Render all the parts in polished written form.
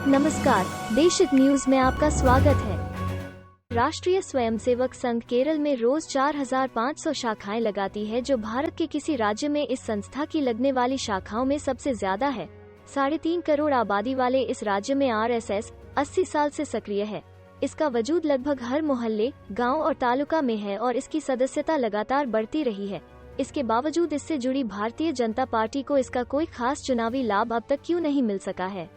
नमस्कार, देशहित न्यूज में आपका स्वागत है। राष्ट्रीय स्वयंसेवक संघ केरल में रोज 4,500 शाखाएं लगाती है, जो भारत के किसी राज्य में इस संस्था की लगने वाली शाखाओं में सबसे ज्यादा है। 3.5 करोड़ आबादी वाले इस राज्य में आरएसएस 80 साल से सक्रिय है। इसका वजूद लगभग हर मोहल्ले, गांव और तालुका में है और इसकी सदस्यता लगातार बढ़ती रही है। इसके बावजूद इससे जुड़ी भारतीय जनता पार्टी को इसका कोई खास चुनावी लाभ अब तक क्यों नहीं मिल सका है?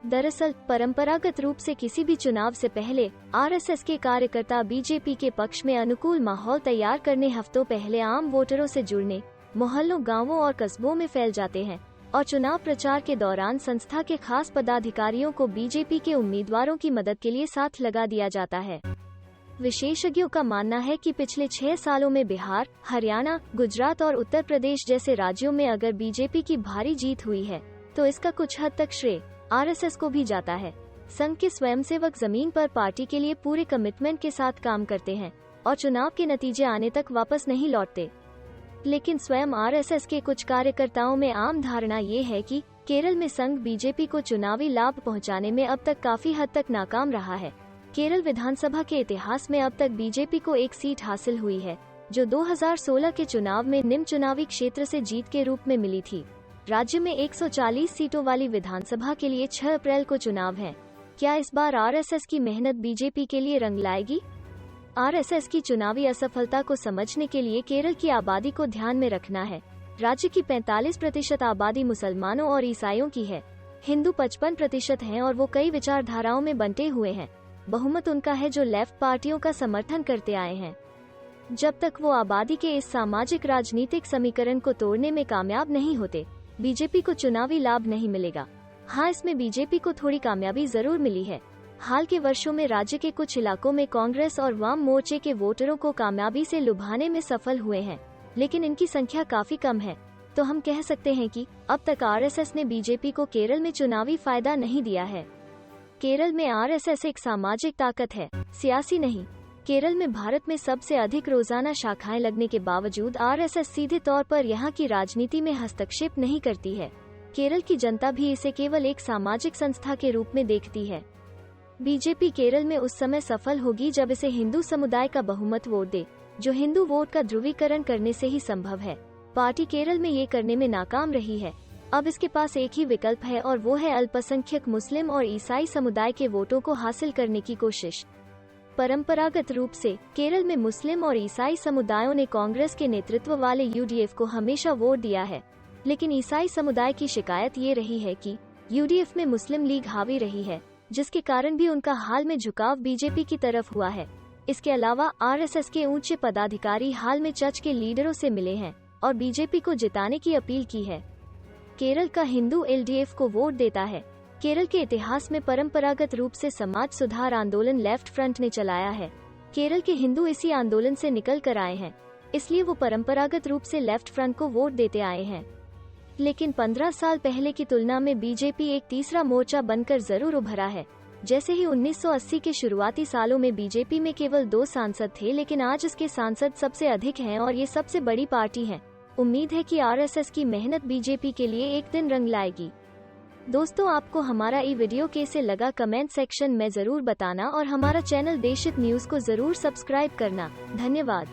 दरअसल परंपरागत रूप से किसी भी चुनाव से पहले आरएसएस के कार्यकर्ता बीजेपी के पक्ष में अनुकूल माहौल तैयार करने हफ्तों पहले आम वोटरों से जुड़ने मोहल्लों, गांवों और कस्बों में फैल जाते हैं और चुनाव प्रचार के दौरान संस्था के खास पदाधिकारियों को बीजेपी के उम्मीदवारों की मदद के लिए साथ लगा दिया जाता है। विशेषज्ञों का मानना है कि पिछले 6 सालों में बिहार, हरियाणा, गुजरात और उत्तर प्रदेश जैसे राज्यों में अगर बीजेपी की भारी जीत हुई है तो इसका कुछ हद तक श्रेय आरएसएस को भी जाता है। संघ के स्वयंसेवक जमीन पर पार्टी के लिए पूरे कमिटमेंट के साथ काम करते हैं और चुनाव के नतीजे आने तक वापस नहीं लौटते। लेकिन स्वयं आरएसएस के कुछ कार्यकर्ताओं में आम धारणा ये है कि केरल में संघ बीजेपी को चुनावी लाभ पहुंचाने में अब तक काफी हद तक नाकाम रहा है। केरल विधानसभा के इतिहास में अब तक बीजेपी को एक सीट हासिल हुई है, जो 2016 के चुनाव में निम्न चुनावी क्षेत्र से जीत के रूप में मिली थी। राज्य में 140 सीटों वाली विधानसभा के लिए 6 अप्रैल को चुनाव है। क्या इस बार आरएसएस की मेहनत बीजेपी के लिए रंग लाएगी? आरएसएस की चुनावी असफलता को समझने के लिए केरल की आबादी को ध्यान में रखना है। राज्य की 45% आबादी मुसलमानों और ईसाइयों की है। हिंदू 55% हैं और वो कई विचारधाराओं में बंटे हुए हैं। बहुमत उनका है जो लेफ्ट पार्टियों का समर्थन करते आए हैं। जब तक वो आबादी के इस सामाजिक राजनीतिक समीकरण को तोड़ने में कामयाब नहीं होते, बीजेपी को चुनावी लाभ नहीं मिलेगा। हाँ, इसमें बीजेपी को थोड़ी कामयाबी जरूर मिली है। हाल के वर्षों में राज्य के कुछ इलाकों में कांग्रेस और वाम मोर्चे के वोटरों को कामयाबी से लुभाने में सफल हुए हैं, लेकिन इनकी संख्या काफी कम है। तो हम कह सकते हैं कि अब तक आरएसएस ने बीजेपी को केरल में चुनावी फायदा नहीं दिया है। केरल में आरएसएस एक सामाजिक ताकत है, सियासी नहीं। केरल में भारत में सबसे अधिक रोजाना शाखाएं लगने के बावजूद आरएसएस सीधे तौर पर यहाँ की राजनीति में हस्तक्षेप नहीं करती है। केरल की जनता भी इसे केवल एक सामाजिक संस्था के रूप में देखती है। बीजेपी केरल में उस समय सफल होगी जब इसे हिंदू समुदाय का बहुमत वोट दे, जो हिंदू वोट का ध्रुवीकरण करने से ही संभव है। पार्टी केरल में ये करने में नाकाम रही है। अब इसके पास एक ही विकल्प है और वो है अल्पसंख्यक मुस्लिम और ईसाई समुदाय के वोटों को हासिल करने की कोशिश। परंपरागत रूप से केरल में मुस्लिम और ईसाई समुदायों ने कांग्रेस के नेतृत्व वाले यूडीएफ को हमेशा वोट दिया है, लेकिन ईसाई समुदाय की शिकायत ये रही है कि यूडीएफ में मुस्लिम लीग हावी रही है, जिसके कारण भी उनका हाल में झुकाव बीजेपी की तरफ हुआ है। इसके अलावा आरएसएस के ऊंचे पदाधिकारी हाल में चर्च के लीडरों से मिले हैं और बीजेपी को जिताने की अपील की है। केरल का हिंदू एलडीएफ को वोट देता है। केरल के इतिहास में परंपरागत रूप से समाज सुधार आंदोलन लेफ्ट फ्रंट ने चलाया है। केरल के हिंदू इसी आंदोलन से निकल कर आए हैं, इसलिए वो परंपरागत रूप से लेफ्ट फ्रंट को वोट देते आए हैं। लेकिन 15 साल पहले की तुलना में बीजेपी एक तीसरा मोर्चा बनकर जरूर उभरा है। जैसे ही 1980 के शुरुआती सालों में बीजेपी में केवल 2 सांसद थे, लेकिन आज इसके सांसद सबसे अधिक हैं और ये सबसे बड़ी पार्टी है। उम्मीद है कि आरएसएस की मेहनत बीजेपी के लिए एक दिन रंग लाएगी। दोस्तों, आपको हमारा ये वीडियो कैसे लगा कमेंट सेक्शन में जरूर बताना और हमारा चैनल देशहित न्यूज को जरूर सब्सक्राइब करना। धन्यवाद।